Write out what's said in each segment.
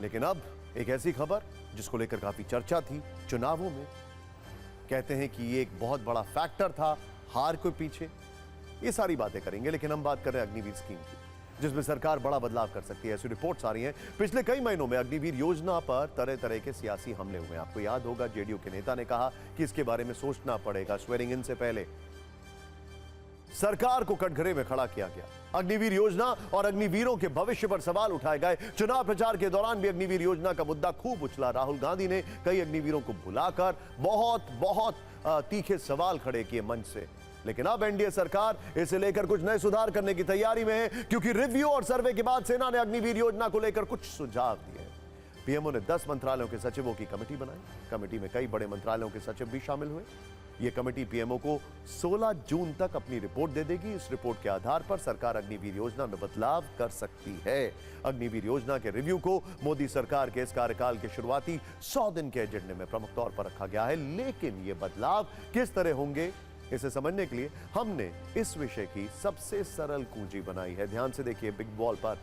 लेकिन अब एक ऐसी खबर जिसको लेकर काफी चर्चा थी चुनावों में, कहते हैं कि ये एक बहुत बड़ा फैक्टर था हार के पीछे। ये सारी बातें करेंगे, लेकिन हम बात कर रहे हैं अग्निवीर स्कीम की, जिसमें सरकार बड़ा बदलाव कर सकती है। ऐसी रिपोर्ट्स आ रही हैं। पिछले कई महीनों में अग्निवीर योजना पर तरह तरह के सियासी हमले हुए। आपको याद होगा, जेडीयू के नेता ने कहा कि इसके बारे में सोचना पड़ेगा। स्वेरिंग इन से पहले सरकार को कटघरे में खड़ा किया गया। अग्निवीर योजना और अग्निवीरों के भविष्य पर सवाल उठाए गए। चुनाव प्रचार के दौरान भी अग्निवीर योजना का मुद्दा खूब उछला। राहुल गांधी ने कई अग्निवीरों को बुलाकर बहुत तीखे सवाल खड़े किए मंच से। लेकिन अब एनडीए सरकार इसे लेकर कुछ नए सुधार करने की तैयारी में है, क्योंकि रिव्यू और सर्वे के बाद सेना ने अग्निवीर योजना को लेकर कुछ सुझाव दिए। पीएमओ ने 10 मंत्रालयों के सचिवों की कमेटी बनाई। कमेटी में कई बड़े मंत्रालयों के सचिव भी शामिल हुए। यह कमेटी पीएमओ को 16 जून तक अपनी रिपोर्ट दे देगी। इस रिपोर्ट के आधार पर सरकार अग्निवीर योजना में बदलाव कर सकती है। अग्निवीर योजना के रिव्यू को मोदी सरकार के इस कार्यकाल के शुरुआती 100 दिन के एजेंडे में प्रमुख तौर पर रखा गया है। लेकिन ये बदलाव किस तरह होंगे, इसे समझने के लिए हमने इस विषय की सबसे सरल कुंजी बनाई है। ध्यान से देखिए बिग बॉल पर।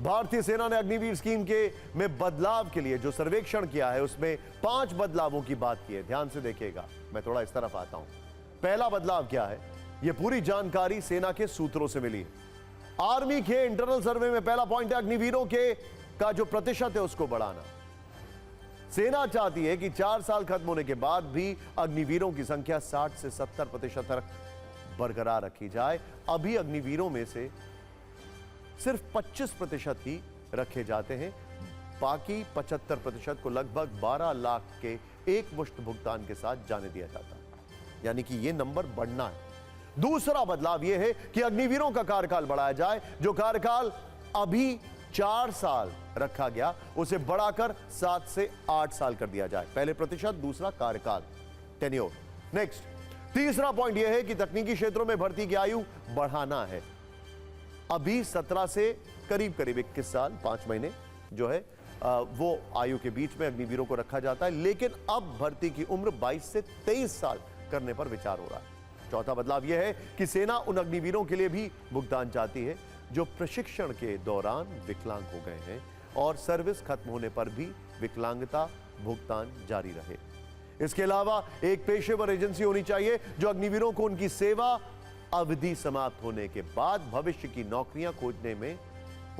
भारतीय सेना ने अग्निवीर स्कीम के में बदलाव के लिए जो सर्वेक्षण किया है, उसमें 5 बदलावों की बात की है। ध्यान से देखिएगा, मैं थोड़ा इस तरफ आता हूं। पहला बदलाव क्या है, यह पूरी जानकारी सेना के सूत्रों से मिली है। आर्मी के इंटरनल सर्वे में पहला पॉइंट है अग्निवीरों के का जो प्रतिशत है उसको बढ़ाना। सेना चाहती है कि 4 साल खत्म होने के बाद भी अग्निवीरों की संख्या 60 से 70% तक बरकरार रखी जाए। अभी अग्निवीरों में से सिर्फ 25% ही रखे जाते हैं। बाकी 75% को लगभग 12 लाख के एक मुश्त भुगतान के साथ जाने दिया जाता है, यानी कि यह नंबर बढ़ना है। दूसरा बदलाव यह है कि अग्निवीरों का कार्यकाल बढ़ाया जाए। जो कार्यकाल अभी 4 साल रखा गया, उसे बढ़ाकर 7 से 8 साल कर दिया जाए। पहले प्रतिशत, दूसरा कार्यकाल, टेन्योर। नेक्स्ट, तीसरा पॉइंट यह है कि तकनीकी क्षेत्रों में भर्ती की आयु बढ़ाना है। अभी 17 से करीब 21 साल 5 महीने जो है वो आयु के बीच में अग्निवीरों को रखा जाता है, लेकिन अब भर्ती की उम्र 22 से 23 साल करने पर विचार हो रहा है। चौथा बदलाव यह है कि सेना उन अग्निवीरों के लिए भी भुगतान चाहती है जो प्रशिक्षण के दौरान विकलांग हो गए हैं और सर्विस खत्म होने पर भी विकलांगता भुगतान जारी रहे। इसके अलावा एक पेशेवर एजेंसी होनी चाहिए जो अग्निवीरों को उनकी सेवा अवधि समाप्त होने के बाद भविष्य की नौकरियां खोजने में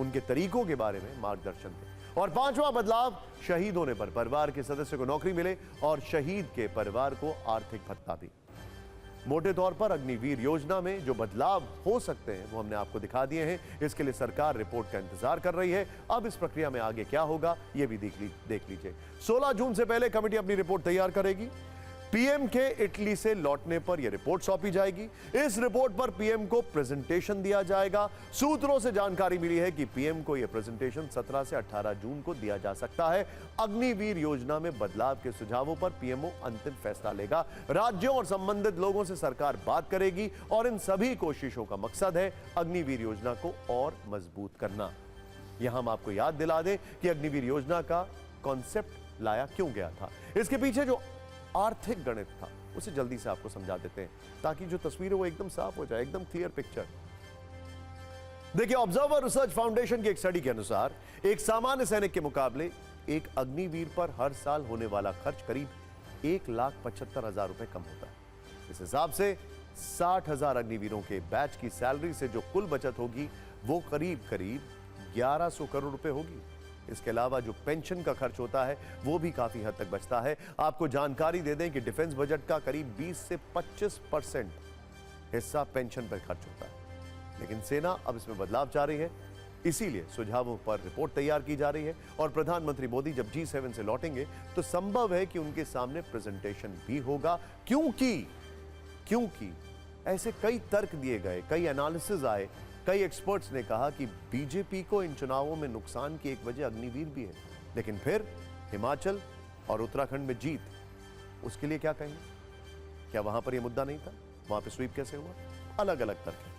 उनके तरीकों के बारे में मार्गदर्शन दे। और 5वां बदलाव, शहीद होने पर परिवार के सदस्य को नौकरी मिले और शहीद के परिवार को आर्थिक भत्ता भी। मोटे तौर पर अग्निवीर योजना में जो बदलाव हो सकते हैं वो हमने आपको दिखा दिए हैं। इसके लिए सरकार रिपोर्ट का इंतजार कर रही है। अब इस प्रक्रिया में आगे क्या होगा ये भी देख लीजिए। 16 जून से पहले कमेटी अपनी रिपोर्ट तैयार करेगी। पीएम के इटली से लौटने पर यह रिपोर्ट सौंपी जाएगी। इस रिपोर्ट पर पीएम को प्रेजेंटेशन दिया जाएगा। सूत्रों से जानकारी मिली है कि पीएम को यह प्रेजेंटेशन 17 से 18 जून को दिया जा सकता है। अग्निवीर योजना में बदलाव के सुझावों पर पीएमओ अंतिम फैसला लेगा। राज्यों और संबंधित लोगों से सरकार बात करेगी और इन सभी कोशिशों का मकसद है अग्निवीर योजना को और मजबूत करना। यहां हम आपको याद दिला दें कि अग्निवीर योजना का कॉन्सेप्ट लाया क्यों गया था। इसके पीछे जो आर्थिक गणित था उसे जल्दी से आपको समझा देते हैं, ताकि जो तस्वीर है वो एकदम साफ हो जाए, एकदम क्लियर पिक्चर। देखिए, ऑब्जर्वर रिसर्च फाउंडेशन की एक स्टडी के अनुसार एक सामान्य सैनिक के मुकाबले एक अग्निवीर पर हर साल होने वाला खर्च करीब 1,75,000 रुपए कम होता है। इस हिसाब से 60,000 अग्निवीरों के बैच की सैलरी से जो कुल बचत होगी वो करीब 1100 करोड़ रुपए होगी। इसके अलावा जो पेंशन का खर्च होता है वो भी काफी हद तक बचता है। आपको जानकारी दे दें कि डिफेंस बजट का करीब 20 से 25% हिस्सा पेंशन पर खर्च होता है। लेकिन सेना अब इसमें बदलाव चाह रही है, इसीलिए सुझावों पर रिपोर्ट तैयार की जा रही है। और प्रधानमंत्री मोदी जब G7 से लौटेंगे तो संभव है कि उनके सामने प्रेजेंटेशन भी होगा, क्योंकि ऐसे कई तर्क दिए गए, कई एनालिसिस आए। कई एक्सपर्ट्स ने कहा कि बीजेपी को इन चुनावों में नुकसान की एक वजह अग्निवीर भी है। लेकिन फिर हिमाचल और उत्तराखंड में जीत, उसके लिए क्या कहेंगे? क्या वहां पर यह मुद्दा नहीं था? वहां पे स्वीप कैसे हुआ? अलग अलग तर्क है।